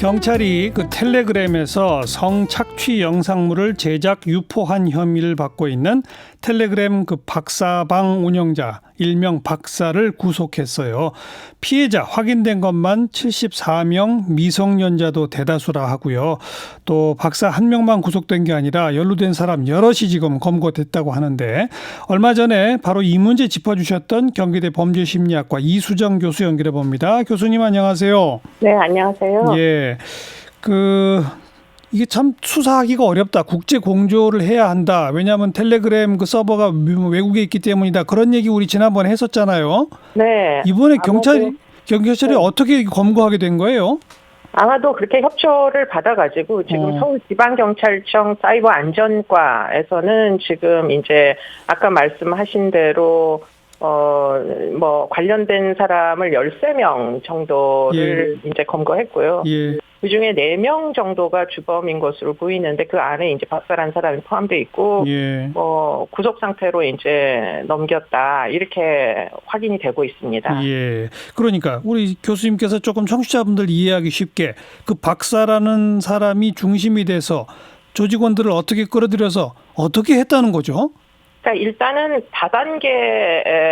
경찰이 그 텔레그램에서 성착취 영상물을 제작 유포한 혐의를 받고 있는 텔레그램 그 박사방 운영자 일명 박사를 구속했어요. 피해자 확인된 것만 74명, 미성년자도 대다수라 하고요. 또 박사 한 명만 구속된 게 아니라 연루된 사람 여럿이 지금 검거됐다고 하는데, 얼마 전에 바로 이 문제 짚어주셨던 경기대 범죄심리학과 이수정 교수 연결해 봅니다. 교수님 안녕하세요. 네, 안녕하세요. 예, 이게 참 수사하기가 어렵다. 국제 공조를 해야 한다. 왜냐하면 텔레그램 그 서버가 외국에 있기 때문이다. 그런 얘기 우리 지난번에 했었잖아요. 네. 이번에 경찰이 어떻게 검거하게 된 거예요? 아마도 그렇게 협조를 받아가지고 지금 서울지방경찰청 사이버안전과에서는 지금 이제 아까 말씀하신 대로 관련된 사람을 13명 정도를 이제 검거했고요. 예. 그 중에 4명 정도가 주범인 것으로 보이는데 그 안에 이제 박사라는 사람이 포함되어 있고, 예. 구속 상태로 이제 넘겼다. 이렇게 확인이 되고 있습니다. 예. 그러니까 우리 교수님께서 조금 청취자분들 이해하기 쉽게 그 박사라는 사람이 중심이 돼서 조직원들을 어떻게 끌어들여서 어떻게 했다는 거죠? 그러니까 일단은 다단계를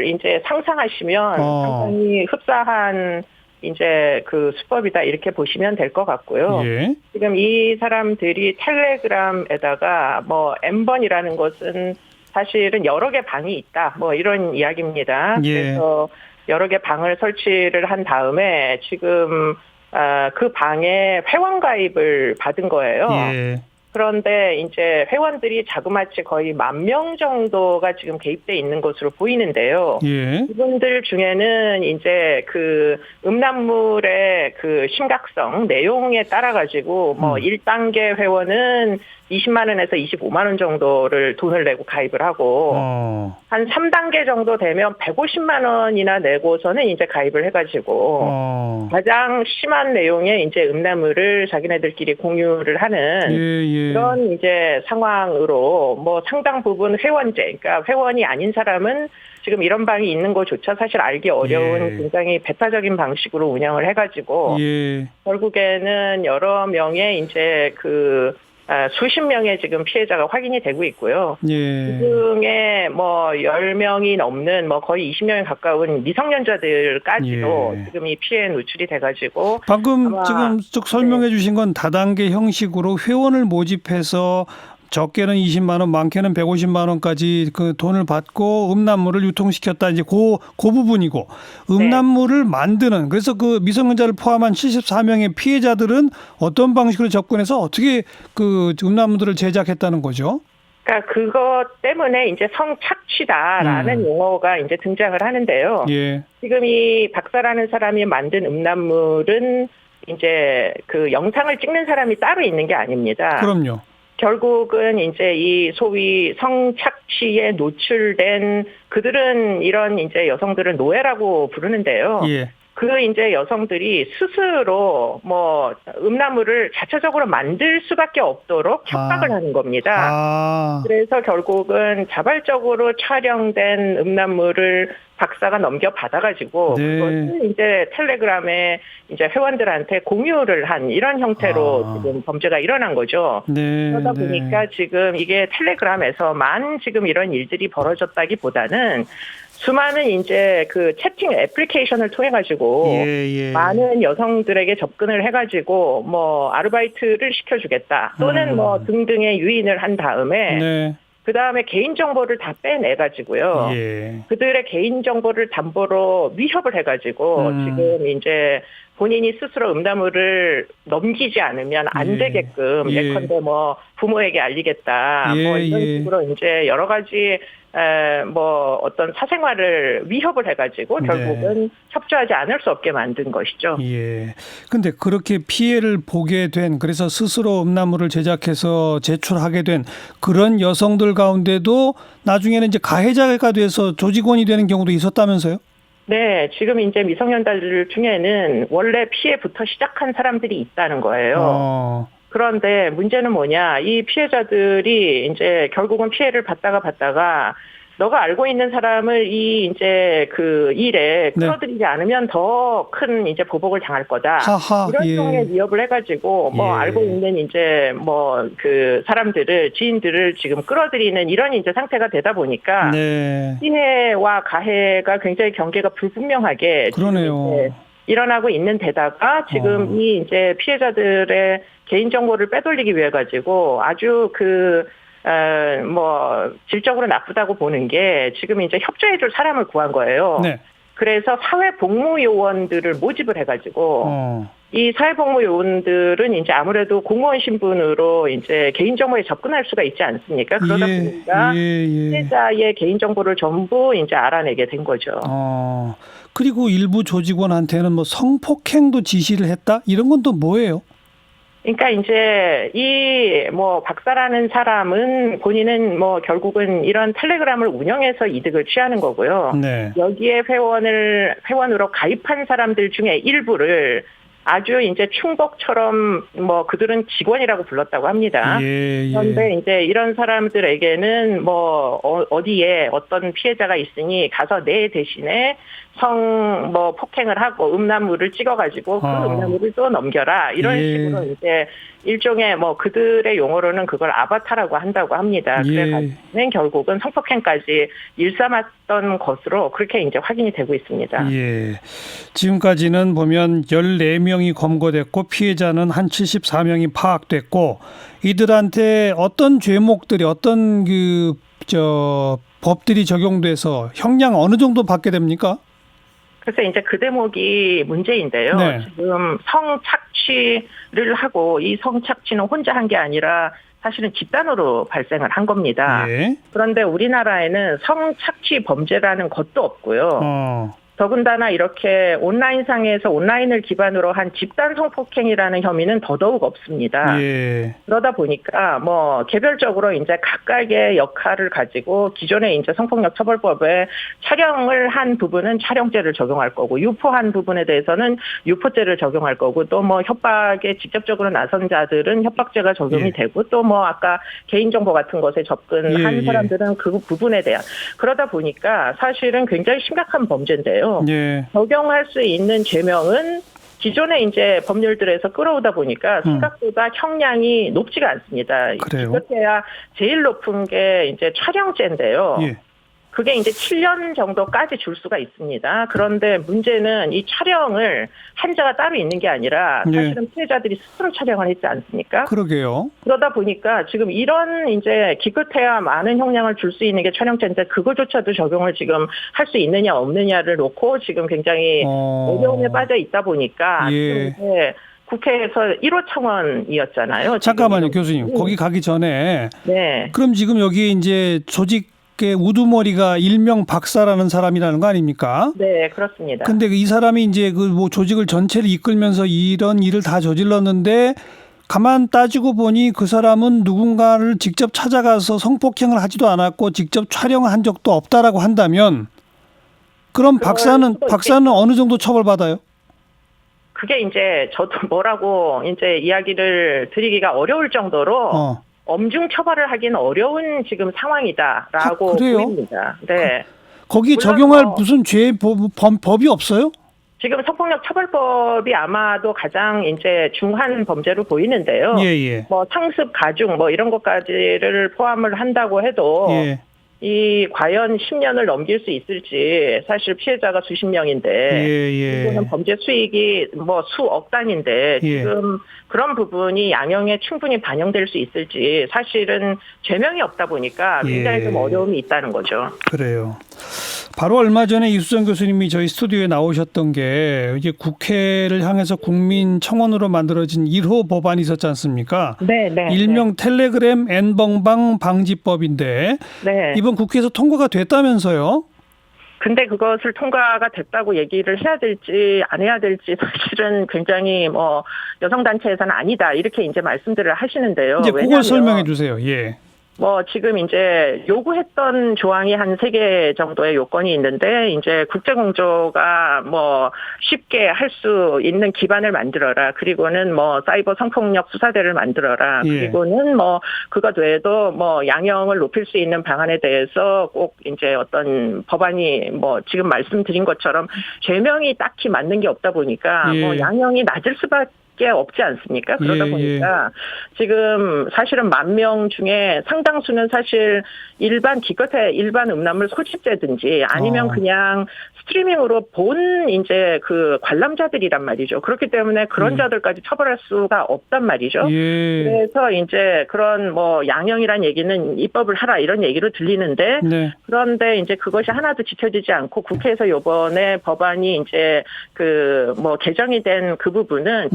이제 상상하시면 상당히 흡사한 이제 그 수법이다 이렇게 보시면 될 것 같고요. 예. 지금 이 사람들이 텔레그램에다가 N번이라는 것은 사실은 여러 개 방이 있다. 이런 이야기입니다. 예. 그래서 여러 개 방을 설치를 한 다음에 지금 그 방에 회원 가입을 받은 거예요. 예. 그런데 이제 회원들이 자그마치 거의 10,000명 정도가 지금 개입돼 있는 것으로 보이는데요. 예. 이분들 중에는 이제 그 음란물의 그 심각성 내용에 따라 가지고 1단계 회원은 20만 원에서 25만 원 정도를 돈을 내고 가입을 하고 한 3단계 정도 되면 150만 원이나 내고서는 이제 가입을 해가지고 가장 심한 내용의 이제 음란물을 자기네들끼리 공유를 하는 그런 이제 상황으로 상당 부분 회원제, 그러니까 회원이 아닌 사람은 지금 이런 방이 있는 것조차 사실 알기 어려운 굉장히 배타적인 방식으로 운영을 해가지고 결국에는 여러 명의 이제 수십 명의 지금 피해자가 확인이 되고 있고요. 그중에 10명이 넘는 거의 20명에 가까운 미성년자들까지도 지금 이 피해에 노출이 돼가지고 방금 지금 쭉 설명해 주신 건 다단계 형식으로 회원을 모집해서 적게는 20만 원, 많게는 150만 원까지 그 돈을 받고 음란물을 유통시켰다. 이제 그 부분이고, 음란물을 만드는, 그래서 그 미성년자를 포함한 74명의 피해자들은 어떤 방식으로 접근해서 어떻게 그 음란물들을 제작했다는 거죠? 그러니까 그것 때문에 이제 성착취다라는 용어가 이제 등장을 하는데요. 예. 지금 이 박사라는 사람이 만든 음란물은 이제 그 영상을 찍는 사람이 따로 있는 게 아닙니다. 그럼요. 결국은 이제 이 소위 성착취에 노출된 그들은 이런 이제 여성들을 노예라고 부르는데요. 예. 그 이제 여성들이 스스로 음란물을 자체적으로 만들 수밖에 없도록 협박을 하는 겁니다. 그래서 결국은 자발적으로 촬영된 음란물을 박사가 넘겨받아가지고 그것을 이제 텔레그램에 이제 회원들한테 공유를 한 이런 형태로 지금 범죄가 일어난 거죠. 그러다 보니까 지금 이게 텔레그램에서만 지금 이런 일들이 벌어졌다기보다는 수많은 이제 그 채팅 애플리케이션을 통해 가지고 많은 여성들에게 접근을 해가지고 아르바이트를 시켜주겠다 또는 등등의 유인을 한 다음에 그 다음에 개인정보를 다 빼내가지고요. 그들의 개인정보를 담보로 위협을 해가지고 지금 이제 본인이 스스로 음란물을 넘기지 않으면 안 되게끔 예컨대 부모에게 알리겠다. 이런 식으로 이제 여러 가지 어떤 사생활을 위협을 해가지고 결국은 협조하지 않을 수 없게 만든 것이죠. 예. 근데 그렇게 피해를 보게 된, 그래서 스스로 음란물을 제작해서 제출하게 된 그런 여성들 가운데도 나중에는 이제 가해자가 돼서 조직원이 되는 경우도 있었다면서요? 네, 지금 이제 미성년자들 중에는 원래 피해부터 시작한 사람들이 있다는 거예요. 그런데 문제는 뭐냐, 이 피해자들이 이제 결국은 피해를 받다가 너가 알고 있는 사람을 이제 그 일에 끌어들이지 않으면 더 큰 이제 보복을 당할 거다. 하하, 이런 종의 위협을 해가지고 뭐 알고 있는 이제 뭐 그 사람들을 지인들을 지금 끌어들이는 이런 이제 상태가 되다 보니까 피해와 가해가 굉장히 경계가 불분명하게 그러네요. 일어나고 있는 데다가 지금 이 이제 피해자들의 개인 정보를 빼돌리기 위해 가지고 아주 뭐 질적으로 나쁘다고 보는 게 지금 이제 협조해줄 사람을 구한 거예요. 네. 그래서 사회복무요원들을 모집을 해가지고 이 사회복무요원들은 이제 아무래도 공무원 신분으로 이제 개인정보에 접근할 수가 있지 않습니까? 그러다 보니까 피해자의 개인정보를 전부 이제 알아내게 된 거죠. 그리고 일부 조직원한테는 뭐 성폭행도 지시를 했다? 이런 건 또 뭐예요? 그러니까 이제 이 뭐 박사라는 사람은 본인은 뭐 결국은 이런 텔레그램을 운영해서 이득을 취하는 거고요. 네. 여기에 회원으로 가입한 사람들 중에 일부를 아주 이제 충복처럼 뭐 그들은 직원이라고 불렀다고 합니다. 그런데 이제 이런 사람들에게는 뭐 어디에 어떤 피해자가 있으니 가서 내 대신에 뭐 폭행을 하고 음란물을 찍어가지고 그 음란물을 또 넘겨라 이런 식으로 이제 일종의 뭐 그들의 용어로는 그걸 아바타라고 한다고 합니다. 그래가지고는 결국은 성폭행까지 일삼았던 것으로 그렇게 이제 확인이 되고 있습니다. 지금까지는 보면 14명이 검거됐고 피해자는 한 74명이 파악됐고 이들한테 어떤 죄목들이 어떤 법들이 적용돼서 형량 어느 정도 받게 됩니까? 그래서 이제 그 대목이 문제인데요. 지금 성착취를 하고 이 성착취는 혼자 한 게 아니라 사실은 집단으로 발생을 한 겁니다. 그런데 우리나라에는 성착취 범죄라는 것도 없고요. 더군다나 이렇게 온라인상에서 온라인을 기반으로 한 집단 성폭행이라는 혐의는 더더욱 없습니다. 그러다 보니까 뭐 개별적으로 이제 각각의 역할을 가지고 기존의 이제 성폭력 처벌법에 촬영을 한 부분은 촬영죄를 적용할 거고 유포한 부분에 대해서는 유포죄를 적용할 거고 또 뭐 협박에 직접적으로 나선 자들은 협박죄가 적용이 되고 또 뭐 아까 개인정보 같은 것에 접근한 사람들은 그 부분에 대한 그러다 보니까 사실은 굉장히 심각한 범죄인데요. 적용할 수 있는 죄명은 기존의 이제 법률들에서 끌어오다 보니까 생각보다 형량이 높지가 않습니다. 그렇게야 제일 높은 게 이제 촬영죄인데요. 그게 이제 7년 정도까지 줄 수가 있습니다. 그런데 문제는 이 촬영을 한자가 따로 있는 게 아니라 사실은 피해자들이 스스로 촬영을 했지 않습니까? 그러게요. 그러다 보니까 지금 이런 이제 기껏해야 많은 형량을 줄 수 있는 게 촬영죄인데 그거조차도 적용을 지금 할 수 있느냐 없느냐를 놓고 지금 굉장히 어려움에 빠져 있다 보니까 지금 이제 국회에서 1호 청원이었잖아요. 잠깐만요, 교수님. 거기 가기 전에 그럼 지금 여기 이제 조직 우두머리가 일명 박사라는 사람이라는 거 아닙니까? 네, 그렇습니다. 근데 이 사람이 이제 그 뭐 조직을 전체를 이끌면서 이런 일을 다 저질렀는데 가만 따지고 보니 그 사람은 누군가를 직접 찾아가서 성폭행을 하지도 않았고 직접 촬영을 한 적도 없다라고 한다면 그럼 박사는 어느 정도 처벌받아요? 그게 이제 저도 뭐라고 이제 이야기를 드리기가 어려울 정도로 엄중 처벌을 하기는 어려운 지금 상황이다라고 보입니다. 거기에 적용할 무슨 법이 없어요? 지금 성폭력 처벌법이 아마도 가장 이제 중한 범죄로 보이는데요. 뭐 상습, 가중 뭐 이런 것까지를 포함을 한다고 해도 이 과연 10년을 넘길 수 있을지 사실 피해자가 수십 명인데 이거는 범죄 수익이 뭐 수억 단인데 지금 그런 부분이 양형에 충분히 반영될 수 있을지 사실은 죄명이 없다 보니까 굉장히 좀 어려움이 있다는 거죠. 그래요. 바로 얼마 전에 이수정 교수님이 저희 스튜디오에 나오셨던 게 이제 국회를 향해서 국민청원으로 만들어진 1호 법안이 있었지 않습니까? 일명 텔레그램 N번방 방지법인데 이번 국회에서 통과가 됐다면서요? 근데 그것을 통과가 됐다고 얘기를 해야 될지 안 해야 될지 사실은 굉장히 뭐 여성단체에서는 아니다 이렇게 이제 말씀들을 하시는데요. 이제 그걸 설명해 주세요. 뭐 지금 이제 요구했던 조항이 한 3개 정도의 요건이 있는데 이제 국제공조가 뭐 쉽게 할 수 있는 기반을 만들어라. 그리고는 뭐 사이버 성폭력 수사대를 만들어라. 예. 그리고는 뭐 그것 외에도 뭐 양형을 높일 수 있는 방안에 대해서 꼭 이제 어떤 법안이 뭐 지금 말씀드린 것처럼 죄명이 딱히 맞는 게 없다 보니까 예. 뭐 양형이 낮을 수밖에 없지 않습니까? 그러다 예, 보니까 지금 사실은 10,000명 중에 상당수는 사실 기껏해 일반 음란물 소집자든지 아니면 그냥 스트리밍으로 본 이제 그 관람자들이란 말이죠. 그렇기 때문에 그런 자들까지 처벌할 수가 없단 말이죠. 예. 그래서 이제 그런 뭐 양형이란 얘기는 입법을 하라 이런 얘기로 들리는데 네. 그런데 이제 그것이 하나도 지켜지지 않고 국회에서 이번에 법안이 이제 그 뭐 개정이 된 그 부분은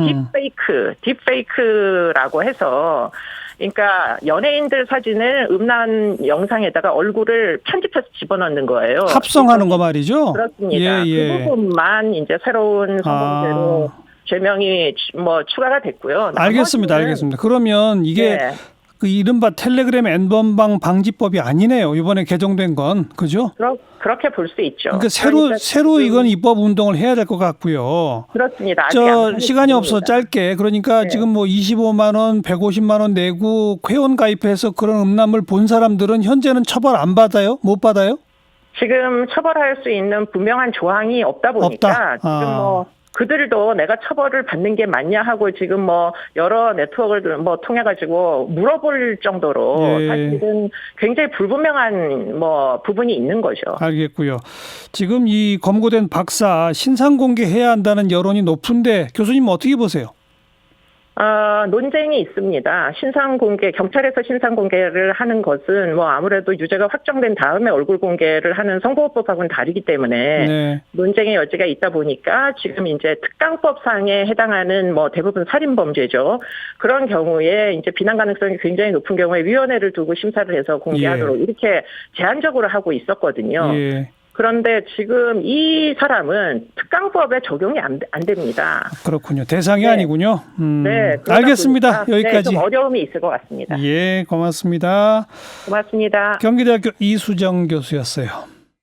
딥페이크라고 해서 그러니까 연예인들 사진을 음란 영상에다가 얼굴을 편집해서 집어넣는 거예요. 합성하는 거 말이죠. 그렇습니다. 예. 그 부분만 이제 새로운 성범죄로 죄명이 뭐 추가가 됐고요. 알겠습니다. 그러면 이게 네. 그 이른바 텔레그램 N번방 방지법이 아니네요. 이번에 개정된 건 그죠? 그렇게 볼 수 있죠. 그러니까 새로 이건 입법 운동을 해야 될 것 같고요. 그렇습니다. 저 시간이 없어 짧게 그러니까 네. 지금 뭐 25만 원, 150만 원 내고 회원 가입해서 그런 음란물 본 사람들은 현재는 처벌 안 받아요? 못 받아요? 지금 처벌할 수 있는 분명한 조항이 없다 보니까 지금 뭐 그들도 내가 처벌을 받는 게 맞냐 하고 지금 뭐 여러 네트워크를 뭐 통해 가지고 물어볼 정도로 예. 사실은 굉장히 불분명한 뭐 부분이 있는 거죠. 알겠고요. 지금 이 검거된 박사 신상 공개해야 한다는 여론이 높은데 교수님 어떻게 보세요? 논쟁이 있습니다. 경찰에서 신상 공개를 하는 것은 뭐 아무래도 유죄가 확정된 다음에 얼굴 공개를 하는 선고법하고는 다르기 때문에 네. 논쟁의 여지가 있다 보니까 지금 이제 특강법상에 해당하는 뭐 대부분 살인 범죄죠. 그런 경우에 이제 비난 가능성이 굉장히 높은 경우에 위원회를 두고 심사를 해서 공개하도록 이렇게 제한적으로 하고 있었거든요. 예. 그런데 지금 이 사람은 특강법에 적용이 안 됩니다. 그렇군요. 대상이 네. 아니군요. 네, 알겠습니다. 보니까, 여기까지. 좀 어려움이 있을 것 같습니다. 예, 고맙습니다. 고맙습니다. 경기대학교 이수정 교수였어요.